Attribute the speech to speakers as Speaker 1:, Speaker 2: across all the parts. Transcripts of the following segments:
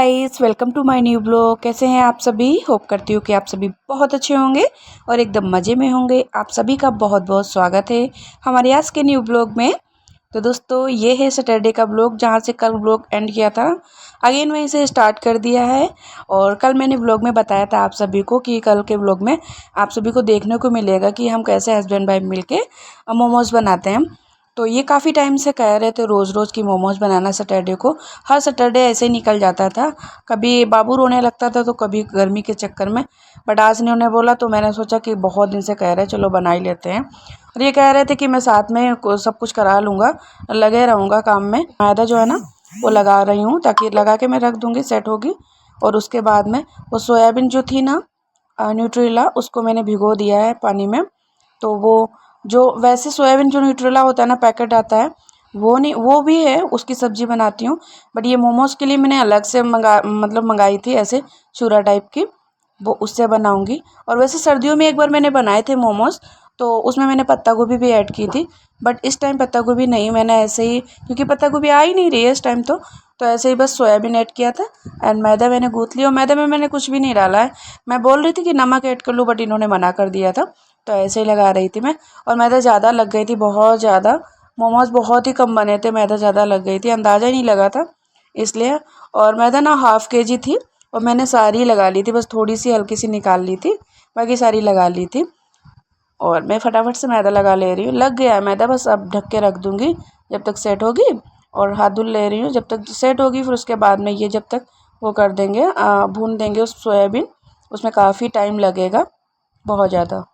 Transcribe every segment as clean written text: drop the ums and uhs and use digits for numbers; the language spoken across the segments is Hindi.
Speaker 1: Guys, welcome to my new blog. कैसे हैं आप सभी? होप करती हूँ कि आप सभी बहुत अच्छे होंगे और एकदम मज़े में होंगे। आप सभी का बहुत बहुत स्वागत है हमारे आज के न्यू ब्लॉग में। तो दोस्तों, ये है सैटरडे का ब्लॉग, जहाँ से कल ब्लॉग एंड किया था, अगेन वहीं से स्टार्ट कर दिया है। और कल मैंने ब्लॉग में बताया था आप सभी को कि कल के ब्लॉग में आप सभी को देखने को मिलेगा कि हम कैसे हस्बैंड वाइफ मिल के मोमोज़ बनाते हैं। तो ये काफ़ी टाइम से कह रहे थे रोज़ रोज़ की मोमोज़ बनाना सैटरडे को। हर सैटरडे ऐसे ही निकल जाता था, कभी बाबू रोने लगता था तो कभी गर्मी के चक्कर में। बट आज ने उन्हें बोला तो मैंने सोचा कि बहुत दिन से कह रहे चलो बना ही लेते हैं। और ये कह रहे थे कि मैं साथ में सब कुछ करा लूँगा, लगे रहूँगा काम में। मैदा जो है ना वो लगा रही हूँ, ताकि लगा के मैं रख दूँगी, सेट होगी। और उसके बाद में वो सोयाबीन जो थी ना, न्यूट्रेला, उसको मैंने भिगो दिया है पानी में। तो वो जो वैसे सोयाबीन जो न्यूट्रेला होता है ना, पैकेट आता है, वो नहीं, वो भी है, उसकी सब्ज़ी बनाती हूँ। बट ये मोमोज़ के लिए मैंने अलग से मंगाई थी, ऐसे चूरा टाइप की, वो उससे बनाऊँगी। और वैसे सर्दियों में एक बार मैंने बनाए थे मोमोज़, तो उसमें मैंने पत्ता गोभी भी ऐड की थी। बट इस टाइम पत्ता गोभी नहीं, मैंने ऐसे ही, क्योंकि पत्ता गोभी आ ही नहीं रही है इस टाइम, तो ऐसे ही बस सोयाबीन ऐड किया था। एंड मैदा मैंने गूँथ लिया, और मैदे में मैंने कुछ भी नहीं डाला है। मैं बोल रही थी कि नमक ऐड कर लूँ, बट इन्होंने मना कर दिया था, तो ऐसे ही लगा रही थी मैं। और मैदा ज़्यादा लग गई थी, बहुत ज़्यादा। मोमोज़ बहुत ही कम बने थे, मैदा ज़्यादा लग गई थी, अंदाज़ा ही नहीं लगा था इसलिए। और मैदा ना हाफ़ केजी थी, और मैंने सारी लगा ली थी, बस थोड़ी सी हल्की सी निकाल ली थी, बाकी सारी लगा ली थी। और मैं फटाफट से मैदा लगा ले रही हूँ, लग गया है मैदा, बस अब ढक के रख दूँगी जब तक सेट होगी। और हाथ धुल ले रही हूँ जब तक सेट होगी, फिर उसके बाद में ये जब तक वो कर देंगे, भून देंगे उस सोयाबीन, उसमें काफ़ी टाइम लगेगा, बहुत ज़्यादा।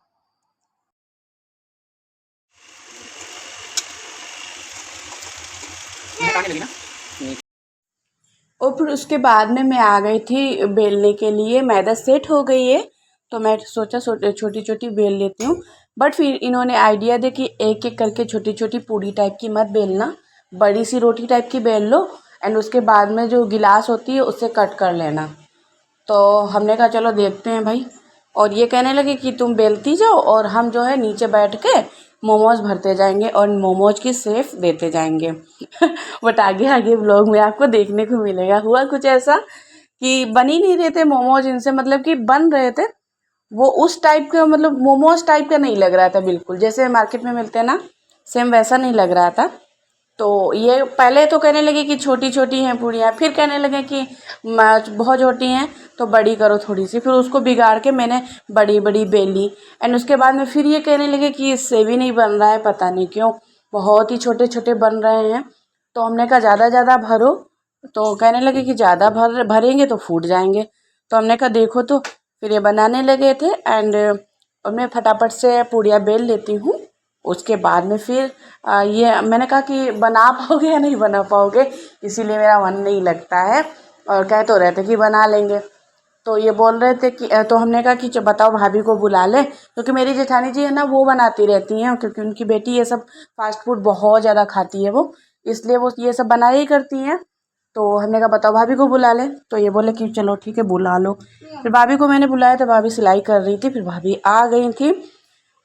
Speaker 1: और फिर उसके बाद में मैं आ गई थी बेलने के लिए। मैदा सेट हो गई है, तो मैं सोचा छोटी छोटी बेल लेती हूँ। बट फिर इन्होंने आइडिया दिया कि एक एक करके छोटी छोटी पूड़ी टाइप की मत बेलना, बड़ी सी रोटी टाइप की बेल लो, एंड उसके बाद में जो गिलास होती है उससे कट कर लेना। तो हमने कहा चलो देखते हैं भाई। और ये कहने लगे कि तुम बेलती जाओ और हम जो है नीचे बैठ के मोमोज भरते जाएंगे और मोमोज की शेप देते जाएंगे। बट आगे आगे व्लॉग में आपको देखने को मिलेगा। हुआ कुछ ऐसा कि बन ही नहीं रहे थे मोमोज इनसे, मतलब कि बन रहे थे, वो उस टाइप का, मतलब मोमोज टाइप का नहीं लग रहा था, बिल्कुल जैसे मार्केट में मिलते हैं ना, सेम वैसा नहीं लग रहा था। तो ये पहले तो कहने लगे कि छोटी छोटी हैं पूड़ियाँ, फिर कहने लगे कि बहुत छोटी हैं तो बड़ी करो थोड़ी सी, फिर उसको बिगाड़ के मैंने बड़ी बड़ी बेली। एंड उसके बाद में फिर ये कहने लगे कि इससे भी नहीं बन रहा है, पता नहीं क्यों, बहुत ही छोटे छोटे बन रहे हैं। तो हमने कहा ज़्यादा ज़्यादा भरो, तो कहने लगे कि ज़्यादा भरेंगे तो फूट जाएंगे। तो हमने कहा देखो, तो फिर ये बनाने लगे थे। एंड मैं फटाफट से पूड़ियाँ बेल लेती हूँ। उसके बाद में फिर ये मैंने कहा कि बना पाओगे या नहीं बना पाओगे, इसीलिए मेरा मन नहीं लगता है। और कह तो रहे थे कि बना लेंगे, तो ये बोल रहे थे कि तो हमने कहा कि बताओ भाभी को बुला ले, क्योंकि मेरी जेठानी जी है ना, वो बनाती रहती हैं, क्योंकि उनकी बेटी ये सब फास्ट फूड बहुत ज़्यादा खाती है वो, इसलिए वो ये सब बनाया ही करती हैं। तो हमने कहा बताओ भाभी को बुला ले, तो ये बोले कि चलो ठीक है बुला लो। फिर भाभी को मैंने बुलाया, तो भाभी सिलाई कर रही थी, फिर भाभी आ गई थी।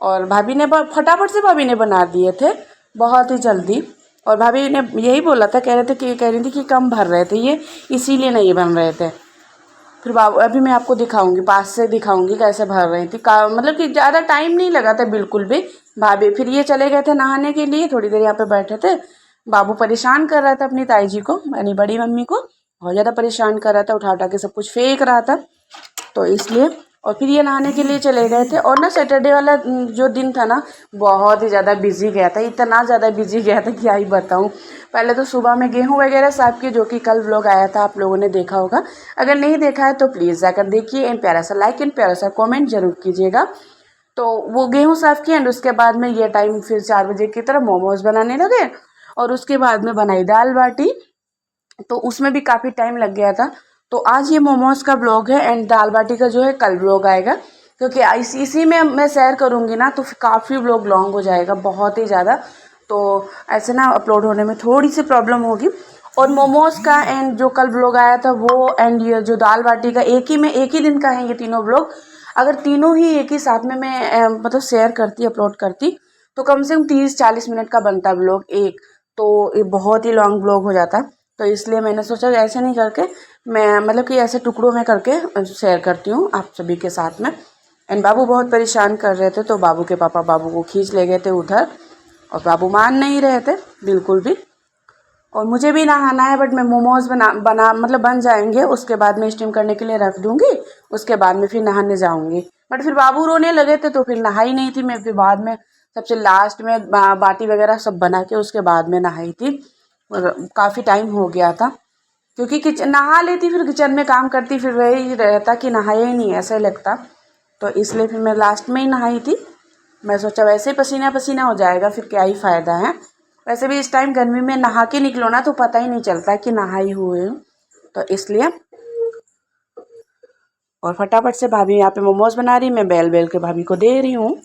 Speaker 1: और भाभी ने फटाफट से भाभी ने बना दिए थे, बहुत ही जल्दी। और भाभी ने यही बोला था, कह रही थी कि कम भर रहे थे ये, इसीलिए नहीं बन रहे थे। फिर बाबू अभी मैं आपको दिखाऊंगी, पास से दिखाऊंगी कैसे भर रही थी, मतलब कि ज़्यादा टाइम नहीं लगा था बिल्कुल भी। भाभी फिर ये चले गए थे नहाने के लिए, थोड़ी देर यहाँ पे बैठे थे। बाबू परेशान कर रहा था अपनी ताई जी को, यानी बड़ी मम्मी को, बहुत ज़्यादा परेशान कर रहा था, उठा उठा के सब कुछ फेंक रहा था, तो इसलिए। और फिर ये नहाने के लिए चले गए थे। और ना सैटरडे वाला जो दिन था ना, बहुत ही ज़्यादा बिजी गया था, इतना ज़्यादा बिजी गया था क्या ही बताऊँ। पहले तो सुबह में गेहूं वगैरह साफ किए, जो कि कल व्लॉग आया था, आप लोगों ने देखा होगा। अगर नहीं देखा है तो प्लीज़ जाकर देखिए, एंड प्यारा सा लाइक एंड प्यारा सा कॉमेंट जरूर कीजिएगा। तो वो गेहूँ साफ किए, एंड उसके बाद में ये टाइम फिर 4 बजे की तरह मोमोज़ बनाने लगे। और उसके बाद में बनाई दाल बाटी, तो उसमें भी काफ़ी टाइम लग गया था। तो आज ये मोमोज़ का ब्लॉग है, एंड दाल बाटी का जो है कल ब्लॉग आएगा, क्योंकि इसी में मैं शेयर करूँगी ना, तो काफ़ी ब्लॉग लॉन्ग हो जाएगा, बहुत ही ज़्यादा। तो ऐसे ना अपलोड होने में थोड़ी सी प्रॉब्लम होगी। और मोमोज़ का एंड जो कल ब्लॉग आया था वो, एंड ये जो दाल बाटी का, एक ही दिन का है ये तीनों ब्लॉग। अगर तीनों ही एक ही साथ में मैं मतलब शेयर करती, अपलोड करती, तो कम से कम 30-40 मिनट का बनता ब्लॉग एक, तो ये बहुत ही लॉन्ग ब्लॉग हो जाता। तो इसलिए मैंने सोचा कि ऐसे नहीं करके मैं मतलब कि ऐसे टुकड़ों में करके शेयर करती हूँ आप सभी के साथ में। एंड बाबू बहुत परेशान कर रहे थे, तो बाबू के पापा बाबू को खींच ले गए थे उधर, और बाबू मान नहीं रहे थे बिल्कुल भी। और मुझे भी नहाना है, बट मैं मोमोज़ बना मतलब बन जाएंगे, उसके बाद में स्टीम करने के लिए रख दूँगी, उसके बाद में फिर नहाने जाऊँगी। बट फिर बाबू रोने लगे थे, तो फिर नहाई नहीं थी मैं। फिर बाद में सबसे लास्ट में बाटी वगैरह सब बना के उसके बाद में नहाई थी। काफ़ी टाइम हो गया था, क्योंकि किचन नहा लेती फिर किचन में काम करती, फिर वही रहता कि नहाया ही नहीं, ऐसा ही लगता। तो इसलिए फिर मैं लास्ट में ही नहाई थी। मैं सोचा वैसे ही पसीना पसीना हो जाएगा, फिर क्या ही फ़ायदा है। वैसे भी इस टाइम गर्मी में नहा के निकलो ना तो पता ही नहीं चलता कि नहाई हुई हूँ, तो इसलिए। और फटाफट से भाभी यहाँ पे मोमोज बना रही, मैं बेल बेल के भाभी को दे रही हूँ।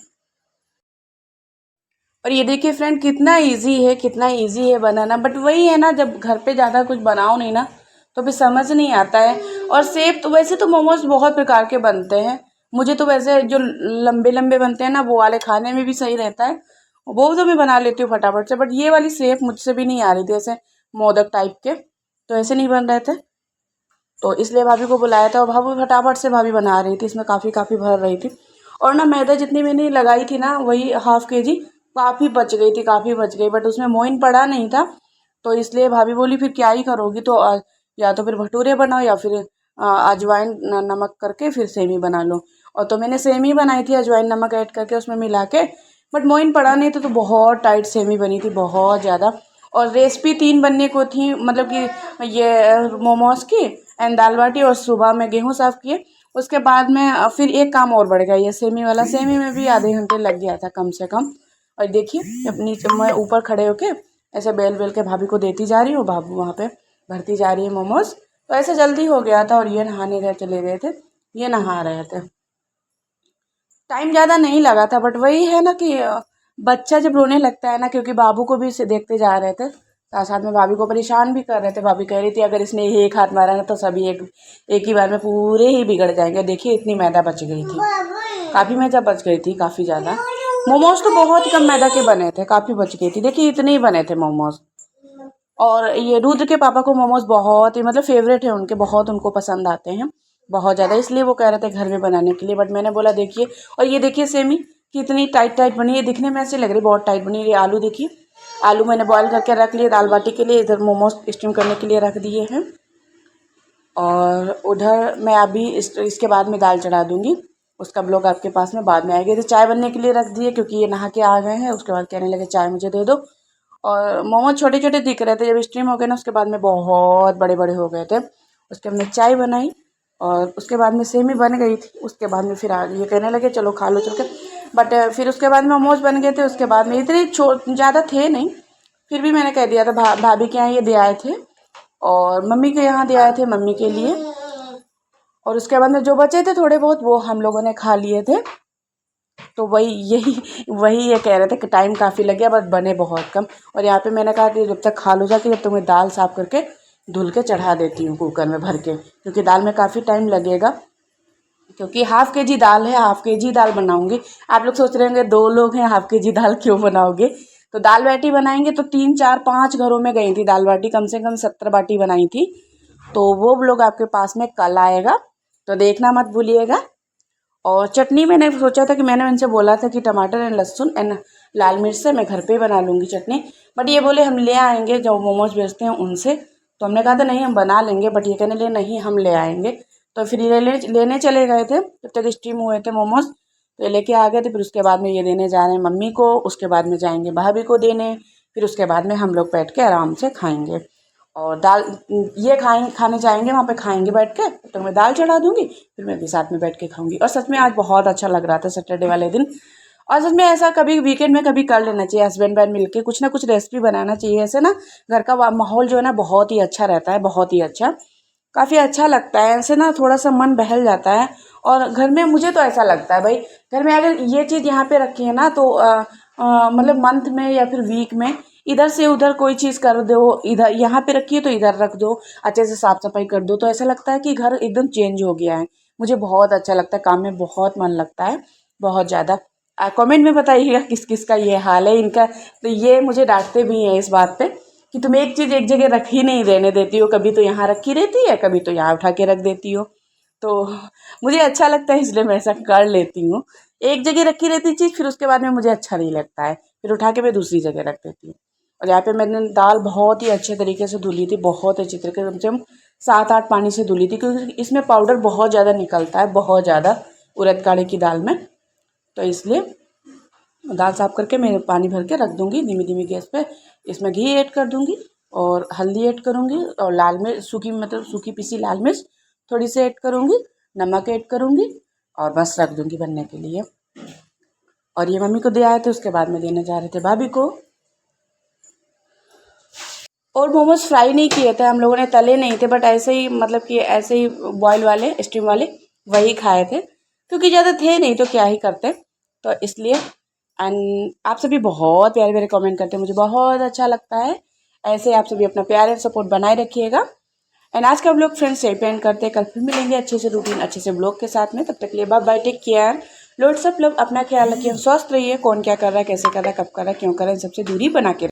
Speaker 1: और ये देखिए फ्रेंड, कितना इजी है, कितना इजी है बनाना। बट वही है ना, जब घर पे ज़्यादा कुछ बनाओ नहीं ना तो फिर समझ नहीं आता है। और सेब तो वैसे तो मोमोज बहुत प्रकार के बनते हैं। मुझे तो वैसे जो लंबे लंबे बनते हैं ना वो वाले खाने में भी सही रहता है, वो तो मैं बना लेती हूँ फटाफट से। बट ये वाली सेब मुझसे भी नहीं आ रही थी, ऐसे मोदक टाइप के, तो ऐसे नहीं बन रहे थे। तो इसलिए भाभी को बुलाया था, और भाभी फटाफट से भाभी बना रही थी, इसमें काफ़ी काफ़ी भर रही थी। और ना मैदा जितनी मैंने लगाई थी ना, वही ½ kg काफ़ी बच गई थी, काफ़ी बच गई। बट उसमें मोइन पड़ा नहीं था, तो इसलिए भाभी बोली फिर क्या ही करोगी, तो या तो फिर भटूरे बनाओ या फिर अजवाइन नमक करके फिर सेमी बना लो। और तो मैंने सेमी बनाई थी अजवाइन नमक ऐड करके उसमें मिला के। बट मोइन पड़ा नहीं था, तो बहुत टाइट सेमी बनी थी, बहुत ज़्यादा। और रेसिपी 3 बनने को थी, मतलब कि ये मोमोज की एंड दाल बाटी, और सुबह में गेहूँ साफ़ किए। उसके बाद में फिर एक काम और बढ़ गया, ये सेमी वाला। सेमी में भी आधे घंटे लग गया था कम से कम। और देखिए जब नीचे मैं ऊपर खड़े होके ऐसे बेल बेल के भाभी को देती जा रही हूँ, भाभी वहाँ पे भरती जा रही है मोमोज। तो ऐसे जल्दी हो गया था। और ये नहाने गए चले गए थे, ये नहा रहे थे, टाइम ज़्यादा नहीं लगा था। बट वही है ना कि बच्चा जब रोने लगता है ना, क्योंकि बाबू को भी इसे देखते जा रहे थे, साथ साथ में भाभी को परेशान भी कर रहे थे। भाभी कह रही थी अगर इसने एक हाथ मारा ना तो सभी एक ही बार में पूरे ही बिगड़ जाएंगे। देखिए इतनी मैदा बच गई थी, काफ़ी मैदा बच गई थी, काफ़ी ज़्यादा। मोमोज तो बहुत कम मैदा के बने थे, काफ़ी बच गई थी। देखिए इतने ही बने थे मोमोज। और ये रुद्र के पापा को मोमोज बहुत ही मतलब फेवरेट है उनके, बहुत उनको पसंद आते हैं, बहुत ज़्यादा। इसलिए वो कह रहे थे घर में बनाने के लिए। बट मैंने बोला देखिए, और ये देखिए सेमी कितनी टाइट टाइट बनी है, दिखने में ऐसी लग रही बहुत टाइट बनी है। ये आलू देखिए, आलू मैंने बॉयल करके रख लिए दाल बाटी के लिए, इधर मोमोज स्टीम करने के लिए रख दिए हैं। और उधर मैं अभी इसके बाद में दाल चढ़ा दूँगी, उसका ब्लॉग आपके पास में बाद में आएगा। तो चाय बनने के लिए रख दिए, क्योंकि ये नहा के आ गए हैं। उसके बाद कहने लगे चाय मुझे दे दो। और मोमोज छोटे छोटे दिख रहे थे, जब स्टीम हो गए ना उसके बाद में बहुत बड़े बड़े हो गए थे। उसके बाद में चाय बनाई, और उसके बाद में सेमी बन गई थी। उसके बाद में फिर ये कहने लगे चलो खा लो चल के। बट फिर उसके बाद में मोमोज बन गए थे। उसके बाद में इतने ज़्यादा थे नहीं, फिर भी मैंने कह दिया था भाभी के यहाँ ये दे आए थे, और मम्मी के यहाँ दे आए थे मम्मी के लिए। और उसके बाद में जो बचे थे थोड़े बहुत वो हम लोगों ने खा लिए थे। तो वही ये कह रहे थे कि टाइम काफ़ी लग गया, बट बने बहुत कम। और यहाँ पे मैंने कहा कि जब तक खा लो जाके, जब तक मैं दाल साफ़ करके धुल के चढ़ा देती हूँ कुकर में भर के, क्योंकि दाल में काफ़ी टाइम लगेगा। क्योंकि ½ kg दाल है, ½ kg दाल बनाऊंगी। आप लोग सोच रहे होंगे 2 लोग हैं ½ kg दाल क्यों बनाओगे। तो दाल बाटी बनाएंगे तो 3 4 5 घरों में गई थी दाल बाटी, कम से कम 70 बाटी बनाई थी। तो वो लोग आपके पास में कल आएगा, तो देखना मत भूलिएगा। और चटनी मैंने सोचा था कि मैंने उनसे बोला था कि टमाटर एंड लहसुन एंड लाल मिर्च से मैं घर पे बना लूँगी चटनी। बट ये बोले हम ले आएंगे, जो मोमोज बेचते हैं उनसे। तो हमने कहा था नहीं हम बना लेंगे, बट ये कहने लगे नहीं हम ले आएंगे। तो फिर लेने चले गए थे, जब तक स्टीम हुए थे मोमोज, तो ये लेके आ गए थे। फिर उसके बाद में ये देने जा रहे हैं मम्मी को, उसके बाद में जाएंगे भाभी को देने, फिर उसके बाद में हम लोग बैठ के आराम से खाएंगे। और दाल ये खाने जाएंगे, वहाँ पे खाएंगे बैठ के, तो मैं दाल चढ़ा दूँगी, फिर मैं भी साथ में बैठ के खाऊंगी। और सच में आज बहुत अच्छा लग रहा था सैटरडे वाले दिन। और सच में ऐसा कभी वीकेंड में कभी कर लेना चाहिए, हस्बैंड वाइफ मिलके कुछ ना कुछ रेसिपी बनाना चाहिए। ऐसे ना घर का माहौल जो है ना बहुत ही अच्छा रहता है, बहुत ही अच्छा, काफ़ी अच्छा लगता है। ऐसे ना थोड़ा सा मन बहल जाता है। और घर में मुझे तो ऐसा लगता है भाई, घर में अगर ये चीज़ यहाँ पे रखी है ना, तो मतलब मंथ में या फिर वीक में इधर से उधर कोई चीज़ कर दो, इधर यहाँ पे रखी है तो इधर रख दो, अच्छे से साफ सफाई कर दो, तो ऐसा लगता है कि घर एकदम चेंज हो गया है। मुझे बहुत अच्छा लगता है, काम में बहुत मन लगता है, बहुत ज़्यादा। कमेंट में बताइएगा किस किस का ये हाल है इनका। तो ये मुझे डांटते भी हैं इस बात पे, कि तुम एक चीज़ एक जगह रख ही नहीं रहने देती हो, कभी तो यहाँ रखी रहती है, कभी तो यहाँ उठा के रख देती हो। तो मुझे अच्छा लगता है इसलिए मैं ऐसा कर लेती हूँ। एक जगह रखी रहती चीज़ फिर उसके बाद में मुझे अच्छा नहीं लगता है, फिर उठा के मैं दूसरी जगह रख देती हूँ। और यहाँ पे मैंने दाल बहुत ही अच्छे तरीके से धुली थी, बहुत अच्छी तरीके से, कम से कम 7-8 पानी से धुली थी, क्योंकि इसमें पाउडर बहुत ज़्यादा निकलता है, बहुत ज़्यादा उड़द काढ़े की दाल में। तो इसलिए दाल साफ़ करके मैं पानी भर के रख दूँगी धीमी धीमी गैस पे। इसमें घी ऐड कर दूँगी और हल्दी ऐड करूँगी और लाल मिर्च सूखी, मतलब सूखी पीसी लाल मिर्च थोड़ी सी ऐड करूँगी, नमक ऐड करूँगी और बस रख दूँगी बनने के लिए। और ये मम्मी को दे आए थे, उसके बाद में देने जा रहे थे भाभी को। और मोमोज फ्राई नहीं किए थे हम लोगों ने, तले नहीं थे, बट ऐसे ही, मतलब कि ऐसे ही बॉयल वाले, स्टीम वाले वही खाए थे, क्योंकि ज़्यादा थे नहीं तो क्या ही करते, तो इसलिए। एंड आप सभी बहुत प्यारे प्यारे कमेंट करते हैं, मुझे बहुत अच्छा लगता है। ऐसे आप सभी अपना प्यार और सपोर्ट बनाए रखिएगा। एंड आज का व्लॉग फ्रेंड्स यहीं पे एंड करते हैं, कल फिर मिलेंगे अच्छे से रूटीन अच्छे से व्लॉग के साथ में। तब तक के लिए bye bye, take care, loads of love, अपना ख्याल रखिए, स्वस्थ रहिए। कौन क्या कर रहा है, कैसे कर रहा है, कब कर रहा है, क्यों कर रहा है, इन सबसे दूरी बना के